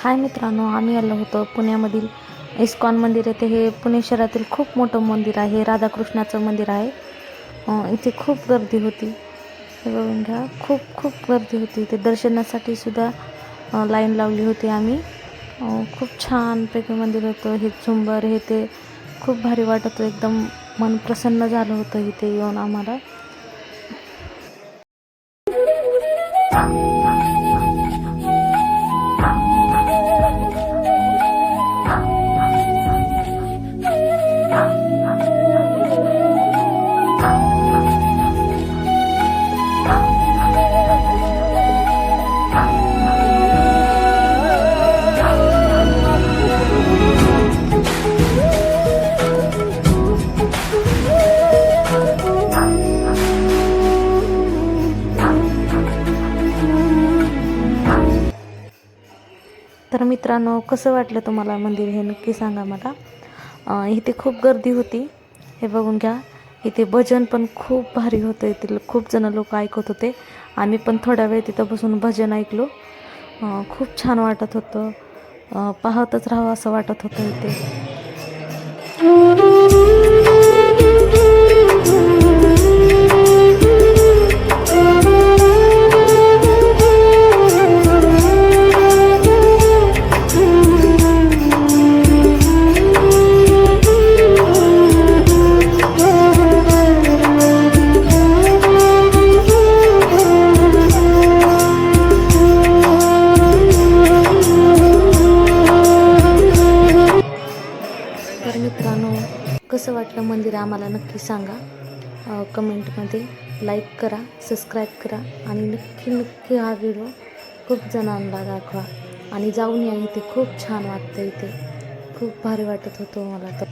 हाय मित्रांनो, आम्ही आलो होतो पुण्यामधील इस्कॉन मंदिर येथे. हे पुणे शहरातील खूप मोठं मंदिर आहे. राधाकृष्णाचं मंदिर आहे. इथे खूप गर्दी होती. हे बघून घ्या, खूप खूप गर्दी होती. इथे दर्शनासाठी सुद्धा लाईन लावली होती आम्ही. खूप छानपैकी मंदिर होतं. हे झुंबर हे ते खूप भारी वाटत होतं. एकदम मन प्रसन्न झालं होतं इथे येऊन आम्हाला. तर मित्रांनो, कसं वाटलं तुम्हाला मंदिर हे नक्की सांगा मला. इथे खूप गर्दी होती. हे बघून घ्या, इथे भजन पण खूप भारी होतं. इथे खूप जण लोक ऐकत होते. आम्ही पण थोडा वेळ तिथं बसून भजन ऐकलो. खूप छान वाटत होतं. पाहतच राहावं असं वाटत होतं इथे. तर मित्रांनो, कसं वाटलं मंदिर आम्हाला नक्की सांगा. कमेंटमध्ये लाईक करा, सबस्क्राईब करा आणि नक्की नक्की हा व्हिडिओ खूप जणांना दाखवा. आणि जाऊन या, इथे खूप छान वाटतं. इथे खूप भारी वाटत होतं मला तर.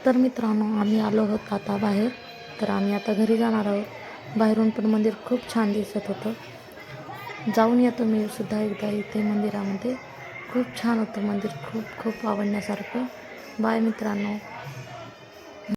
तर मित्रांनो, आम्ही आलो आहोत आता बाहेर. तर आम्ही आता घरी जाणार आहोत. बाहेरून पण मंदिर खूप छान दिसत होतं. जाऊन या तुम्ही सुद्धा एकदा इथे मंदिरामध्ये. खूप छान होतं मंदिर, खूप खूप आवडण्यासारखं. बाय मित्रांनो.